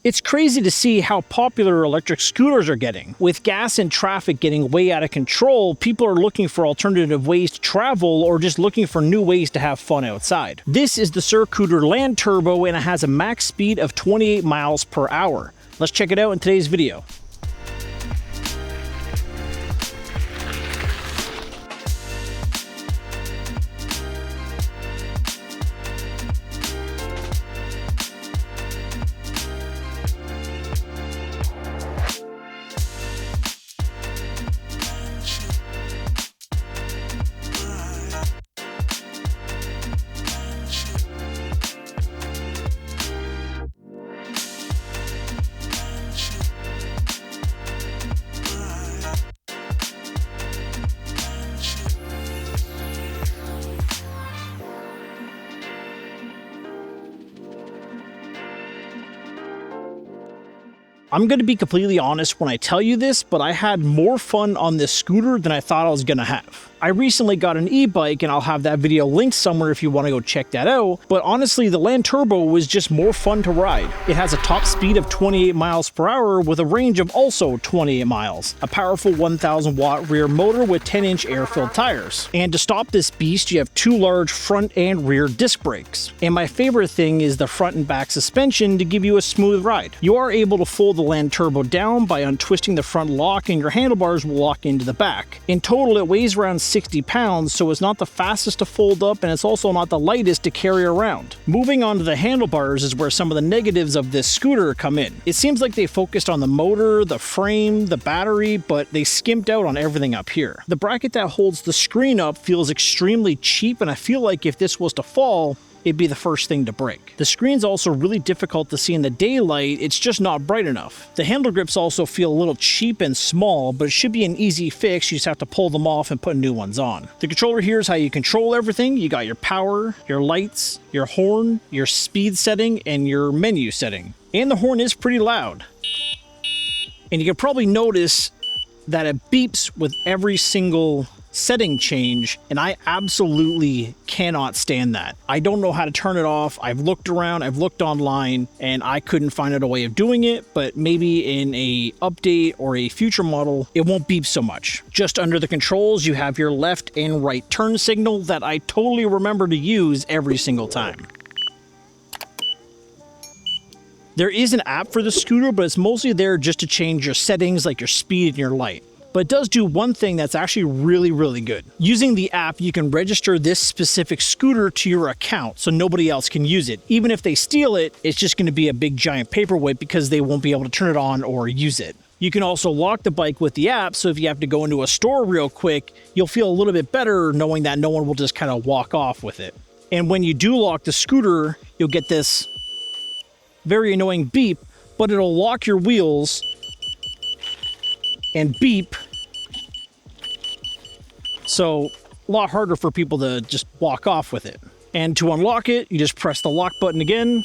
It's crazy to see how popular electric scooters are getting. With gas and traffic getting way out of control, people are looking for alternative ways to travel or just looking for new ways to have fun outside. This is the Circooter Landturbo and it has a max speed of 28 miles per hour. Let's check it out in today's video. I'm going to be completely honest when I tell you this, but I had more fun on this scooter than I thought I was going to have. I recently got an e-bike and I'll have that video linked somewhere if you want to go check that out, but honestly the Landturbo was just more fun to ride. It has a top speed of 28 miles per hour with a range of also 28 miles, a powerful 1000 watt rear motor with 10-inch air-filled tires. And to stop this beast you have two large front and rear disc brakes. And my favorite thing is the front and back suspension to give you a smooth ride. You are able to fold the Landturbo down by untwisting the front lock and your handlebars will lock into the back. In total it weighs around 60 pounds, so it's not the fastest to fold up and it's also not the lightest to carry around. Moving on to the handlebars is where some of the negatives of this scooter come in. It seems like they focused on the motor, the frame, the battery, but they skimped out on everything up here. The bracket that holds the screen up feels extremely cheap and I feel like if this was to fall, it'd be the first thing to break. The screen's also really difficult to see in the daylight, it's just not bright enough. The handle grips also feel a little cheap and small, but it should be an easy fix, you just have to pull them off and put new ones on. The controller here is how you control everything. You got your power, your lights, your horn, your speed setting, and your menu setting. And the horn is pretty loud. And you can probably notice that it beeps with every single setting change, and I absolutely cannot stand that. I don't know how to turn it off. I've looked around, I've looked online, and I couldn't find out a way of doing it, but maybe in a update or a future model, it won't beep so much. Just under the controls, you have your left and right turn signal that I totally remember to use every single time. There is an app for the scooter, but it's mostly there just to change your settings like your speed and your light. But it does do one thing that's actually really good. Using the app, you can register this specific scooter to your account so nobody else can use it. Even if they steal it, it's just going to be a big giant paperweight because they won't be able to turn it on or use it. You can also lock the bike with the app, so if you have to go into a store real quick, you'll feel a little bit better knowing that no one will just kind of walk off with it. And when you do lock the scooter, you'll get this very annoying beep, but it'll lock your wheels and beep, so a lot harder for people to just walk off with it. And to unlock it, you just press the lock button again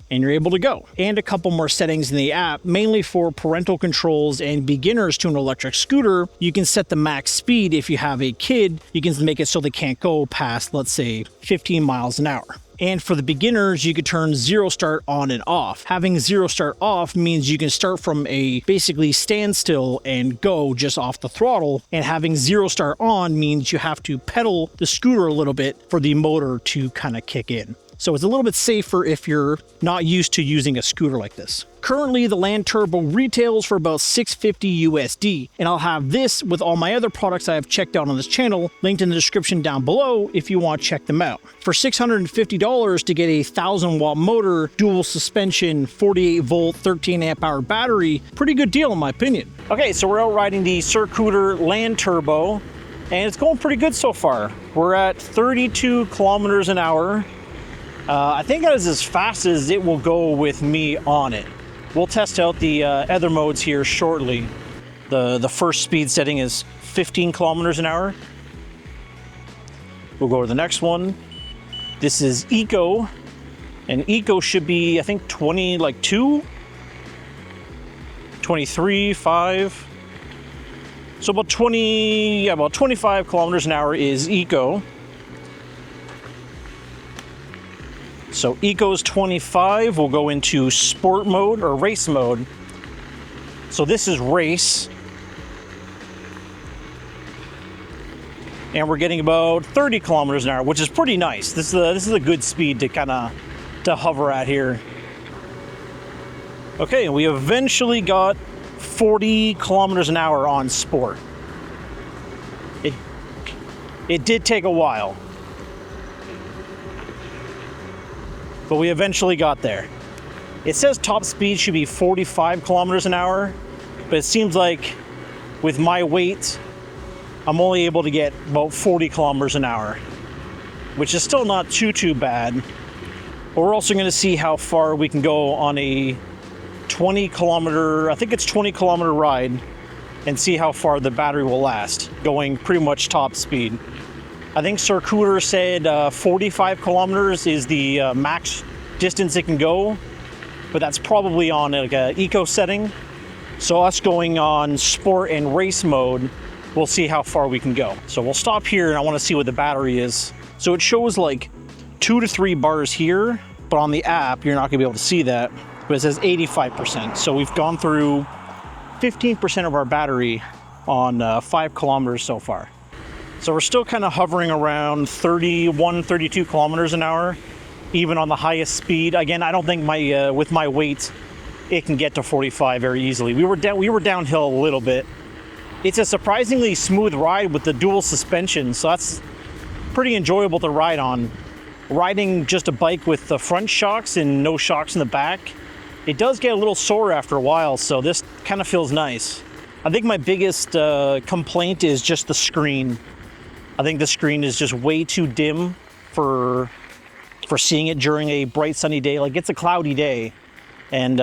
and you're able to go. And a couple more settings in the app, mainly for parental controls and beginners to an electric scooter. You can set the max speed. If you have a kid, you can make it so they can't go past, let's say, 15 miles an hour. And for the beginners, you could turn zero start on and off. Having zero start off means you can start from a basically standstill and go just off the throttle. And having zero start on means you have to pedal the scooter a little bit for the motor to kind of kick in. So it's a little bit safer if you're not used to using a scooter like this. Currently, the Landturbo retails for about $650 USD, and I'll have this with all my other products I have checked out on this channel linked in the description down below if you want to check them out. For $650 to get a 1000 watt motor, dual suspension, 48 volt, 13 amp hour battery, pretty good deal in my opinion. Okay, so we're out riding the Circooter Landturbo, and it's going pretty good so far. We're at 32 kilometers an hour. I think that is as fast as it will go with me on it. We'll test out the other modes here shortly. The first speed setting is 15 kilometers an hour. We'll go to the next one. This is Eco, and Eco should be, I think, 22, 23, 5. So about 25 kilometers an hour is Eco. So Eco's 25, we'll go into sport mode or race mode. So this is race. And we're getting about 30 kilometers an hour, which is pretty nice. This is a good speed to kind of hover at here. Okay, and we eventually got 40 kilometers an hour on sport. It did take a while, but we eventually got there. It says top speed should be 45 kilometers an hour, but it seems like with my weight, I'm only able to get about 40 kilometers an hour, which is still not too bad. But we're also going to see how far we can go on a 20 kilometer, I think it's 20 kilometer ride, and see how far the battery will last, going pretty much top speed. I think Circooter said 45 kilometers is the max distance it can go, but that's probably on like a eco setting. So us going on sport and race mode, we'll see how far we can go. So we'll stop here and I want to see what the battery is. So it shows like 2 to 3 bars here, but on the app, you're not gonna be able to see that, but it says 85%. So we've gone through 15% of our battery on 5 kilometers so far. So we're still kind of hovering around 31, 32 kilometers an hour, even on the highest speed. Again, I don't think my with my weight, it can get to 45 very easily. We were downhill a little bit. It's a surprisingly smooth ride with the dual suspension, so that's pretty enjoyable to ride on. Riding just a bike with the front shocks and no shocks in the back, it does get a little sore after a while, so this kind of feels nice. I think my biggest complaint is just the screen. I think the screen is just way too dim for seeing it during a bright sunny day. Like, it's a cloudy day, and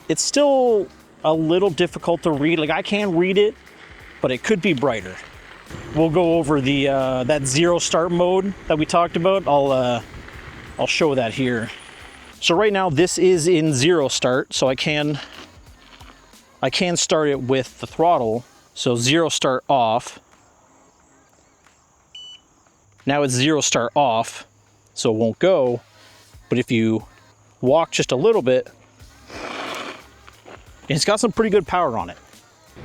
it's still a little difficult to read. Like, I can read it, but it could be brighter. We'll go over the that zero start mode that we talked about. I'll show that here. So right now this is in zero start, so I can start it with the throttle. So zero start off. Now it's zero start off, so it won't go. But if you walk just a little bit, it's got some pretty good power on it.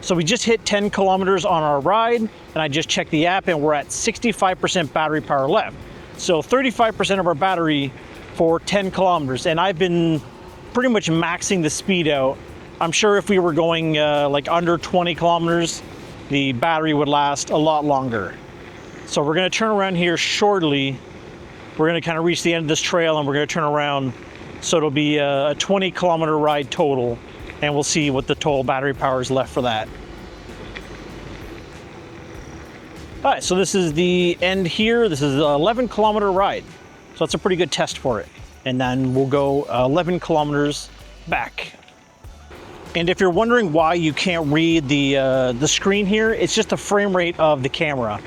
So we just hit 10 kilometers on our ride, and I just checked the app and we're at 65% battery power left. So 35% of our battery for 10 kilometers, and I've been pretty much maxing the speed out. I'm sure if we were going like under 20 kilometers, the battery would last a lot longer. So we're gonna turn around here shortly. We're gonna kind of reach the end of this trail and we're gonna turn around. So it'll be a 20 kilometer ride total, and we'll see what the total battery power is left for that. All right, so this is the end here. This is an 11 kilometer ride. So that's a pretty good test for it. And then we'll go 11 kilometers back. And if you're wondering why you can't read the screen here, it's just the frame rate of the camera.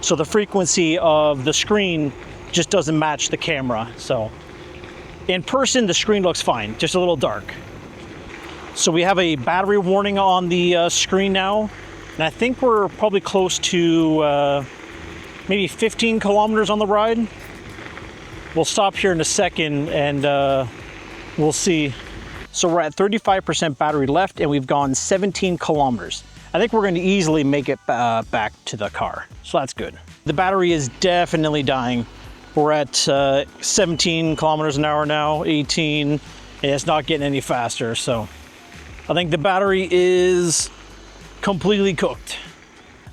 So the frequency of the screen just doesn't match the camera. So in person, the screen looks fine, just a little dark. So we have a battery warning on the screen now. And I think we're probably close to maybe 15 kilometers on the ride. We'll stop here in a second and we'll see. So we're at 35% battery left and we've gone 17 kilometers. I think we're going to easily make it back to the car. So that's good. The battery is definitely dying. We're at 17 kilometers an hour now, 18, and it's not getting any faster. So I think the battery is completely cooked.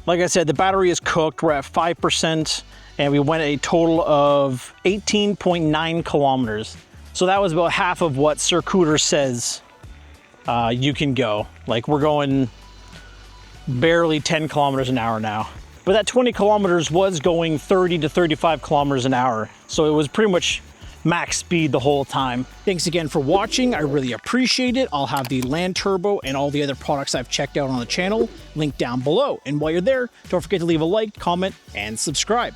Like I said, the battery is cooked. We're at 5% and we went a total of 18.9 kilometers. So that was about half of what Circooter says you can go. Like, we're going barely 10 kilometers an hour now. But that 20 kilometers was going 30 to 35 kilometers an hour. So it was pretty much max speed the whole time. Thanks again for watching. I really appreciate it. I'll have the Landturbo and all the other products I've checked out on the channel linked down below. And while you're there, don't forget to leave a like, comment, and subscribe.